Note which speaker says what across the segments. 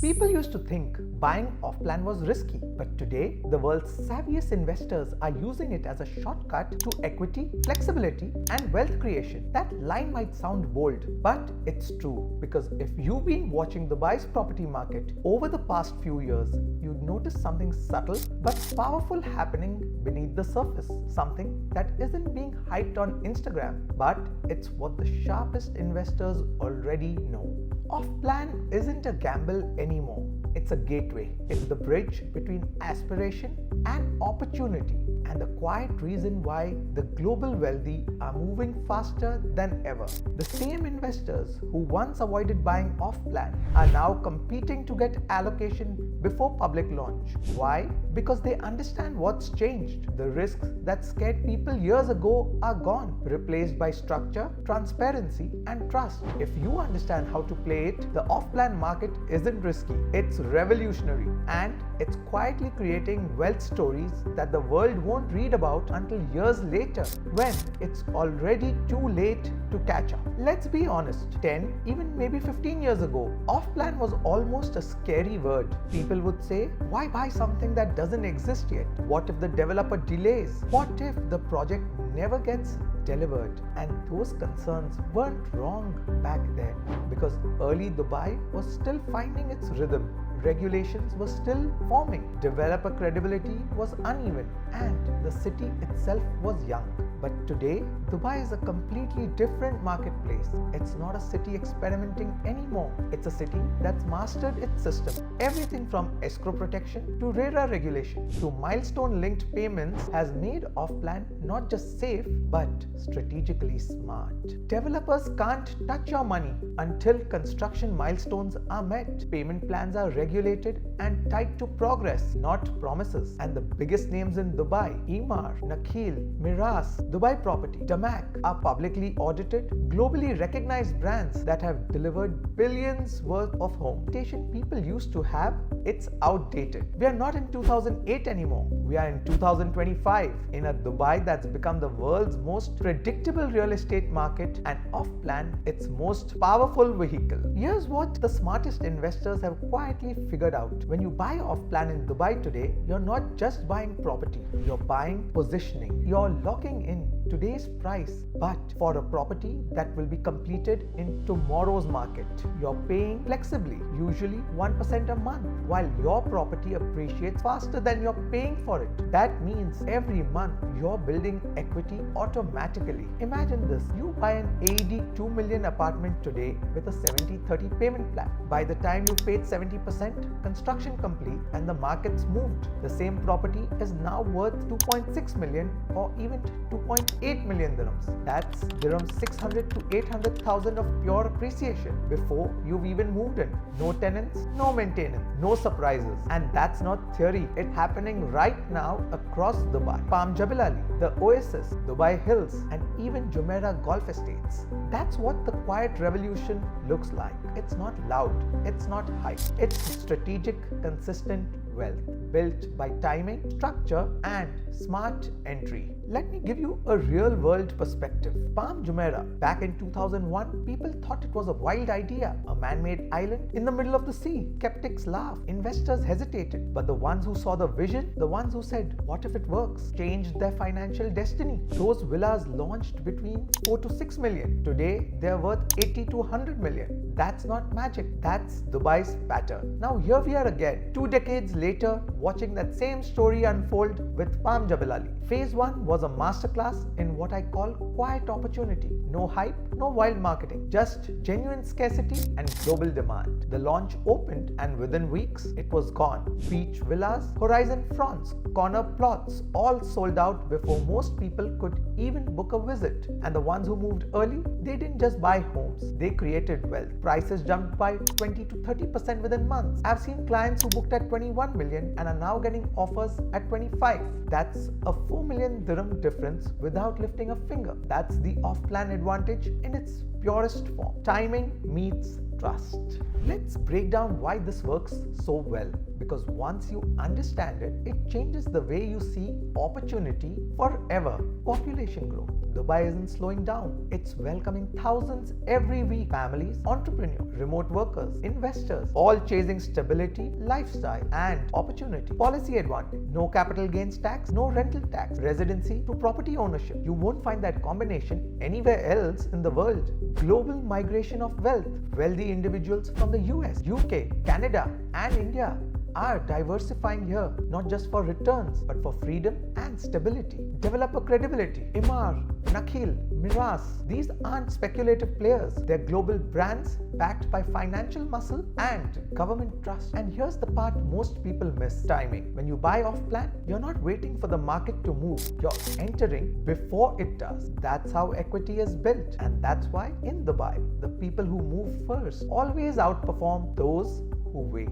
Speaker 1: People used to think buying off-plan was risky, but today the world's savviest investors are using it as a shortcut to equity, flexibility, and wealth creation. That line might sound bold, but it's true, because if you've been watching Dubai's property market over the past few years, you'd notice something subtle but powerful happening beneath the surface. Something that isn't being hyped on Instagram, but it's what the sharpest investors already know. Off-plan isn't a gamble anymore. It's a gateway. It's the bridge between aspiration and opportunity, and the quiet reason why the global wealthy are moving faster than ever. The same investors who once avoided buying off-plan are now competing to get allocation before public launch. Why? Because they understand what's changed. The risks that scared people years ago are gone, replaced by structure, transparency, and trust. If you understand how to play it, the off-plan market isn't risky. It's revolutionary, and it's quietly creating wealth stories that the world won't read about until years later, when it's already too late to catch up. Let's be honest, 10, even maybe 15 years ago, off-plan was almost a scary word. People would say, why buy something that doesn't exist yet? What if the developer delays? What if the project never gets delivered? And those concerns weren't wrong back then, because early Dubai was still finding its rhythm. Regulations were still forming, developer credibility was uneven, and the city itself was young. But today, Dubai is a completely different marketplace. It's not a city experimenting anymore. It's a city that's mastered its system. Everything from escrow protection to RERA regulation to milestone-linked payments has made off-plan not just safe, but strategically smart. Developers can't touch your money until construction milestones are met. Payment plans are regulated and tied to progress, not promises. And the biggest names in Dubai, Emaar, Nakheel, Miras, Dubai Property, Damac, are publicly audited, globally recognized brands that have delivered billions worth of home. People used to have, it's outdated. We are not in 2008 anymore. We are in 2025, in a Dubai that's become the world's most predictable real estate market, and off-plan its most powerful vehicle. Here's what the smartest investors have quietly figured out. When you buy off-plan in Dubai today, you're not just buying property, you're buying positioning. You're locking in today's price, but for a property that will be completed in tomorrow's market. You're paying flexibly, usually 1% a month, while your property appreciates faster than you're paying for it. That means every month you're building equity automatically. Imagine this: you buy an AED 2 million apartment today with a 70-30 payment plan. By the time you paid 70%, construction complete, and the market's moved. The same property is now worth 2.6 million or even 2.8 million dirhams. That's dirham 600 to 800,000 of pure appreciation before you've even moved in. No tenants, no maintenance, no surprises. And that's not theory. It's happening right now across Dubai. Palm Jumeirah, the Oasis, Dubai Hills, and even Jumeirah Golf Estates. That's what the quiet revolution looks like. It's not loud, it's not hype. It's strategic, consistent wealth built by timing, structure, and smart entry. Let me give you a real-world perspective. Palm Jumeirah, back in 2001, people thought it was a wild idea, a man-made island in the middle of the sea. Skeptics laughed, investors hesitated, but the ones who saw the vision, the ones who said, what if it works, changed their financial destiny. Those villas launched between 4 to 6 million. Today, they're worth 80 to 100 million. That's not magic, that's Dubai's pattern. Now here we are again, 2 decades later, watching that same story unfold with Palm Jumeirah. Phase 1 was a masterclass in what I call quiet opportunity. No hype, no wild marketing, just genuine scarcity and global demand. The launch opened, and within weeks, it was gone. Beach villas, horizon fronts, corner plots, all sold out before most people could even book a visit. And the ones who moved early, they didn't just buy homes, they created wealth. Prices jumped by 20 to 30% within months. I've seen clients who booked at 21 million and are now getting offers at 25. That's a 4 million dirham difference without lifting a finger. That's the off-plan advantage in its purest form. Timing meets trust. Let's break down why this works so well, because once you understand it, it changes the way you see opportunity forever. Population growth. Dubai isn't slowing down. It's welcoming thousands every week. Families, entrepreneurs, remote workers, investors, all chasing stability, lifestyle, and opportunity. Policy advantage. No capital gains tax, no rental tax, residency to property ownership. You won't find that combination anywhere else in the world. Global migration of wealth. Wealthy individuals from the US, UK, Canada, and India are diversifying here, not just for returns, but for freedom and stability. Developer credibility. Imar, Nakhil, Miras, these aren't speculative players. They're global brands backed by financial muscle and government trust. And here's the part most people miss: timing. When you buy off plan, you're not waiting for the market to move. You're entering before it does. That's how equity is built. And that's why in Dubai, the people who move first always outperform those who wait.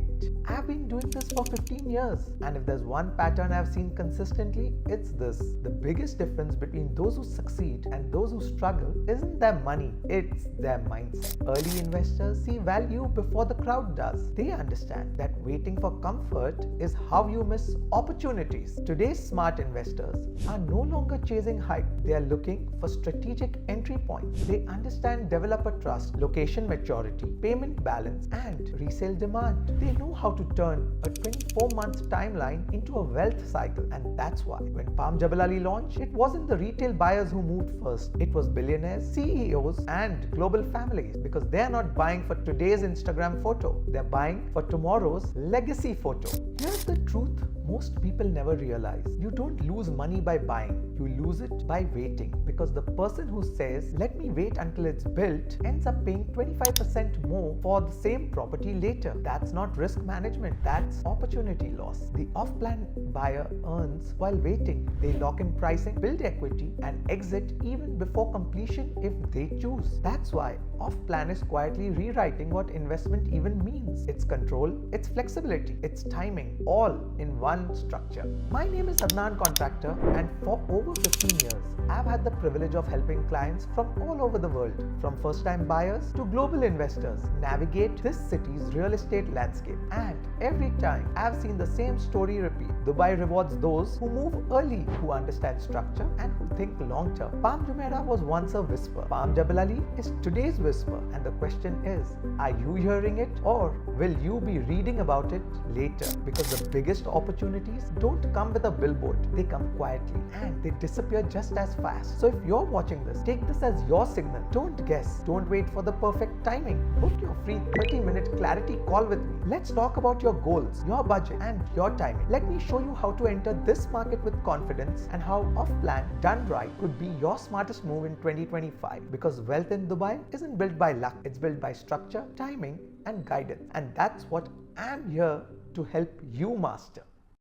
Speaker 1: I've been doing this for 15 years, and if there's one pattern I've seen consistently, it's this. The biggest difference between those who succeed and those who struggle isn't their money, it's their mindset. Early investors see value before the crowd does. They understand that waiting for comfort is how you miss opportunities. Today's smart investors are no longer chasing hype. They are looking for strategic entry points. They understand developer trust, location maturity, payment balance, and resale demand. They know how to turn a 24-month timeline into a wealth cycle, and that's why when Palm Jumeirah launched, it wasn't the retail buyers who moved first. It was billionaires, CEOs, and global families, because they're not buying for today's Instagram photo. They're buying for tomorrow's legacy photo. Here's the truth most people never realize. You don't lose money by buying. You lose it by waiting, because the person who says, "Let me wait until it's built," ends up paying 25% more for the same property later. That's not risk management, that's opportunity loss. The off-plan buyer earns while waiting. They lock in pricing, build equity, and exit even before completion if they choose. That's why off-plan is quietly rewriting what investment even means. It's control, it's flexibility, it's timing, all in one structure. My name is Adnnan Contractor, and for over 15 years, I've had the privilege of helping clients from all over the world, from first-time buyers to global investors, navigate this city's real estate landscape. And every time, I've seen the same story repeat. Dubai rewards those who move early, who understand structure, and who think long-term. Palm Jumeirah was once a whisper. Palm Jumeirah is today's whisper. And the question is, are you hearing it, or will you be reading about it later? Because the biggest opportunities don't come with a billboard. They come quietly, and they disappear just as fast. So if you're watching this, take this as your signal. Don't guess. Don't wait for the perfect timing. Book your free 30-minute clarity call with me. Let's talk about your goals, your budget, and your timing. Let me show you how to enter this market with confidence, and how off-plan done right could be your smartest move in 2025. Because wealth in Dubai isn't built by luck. It's built by structure, timing, and guidance. And that's what I'm here to help you master.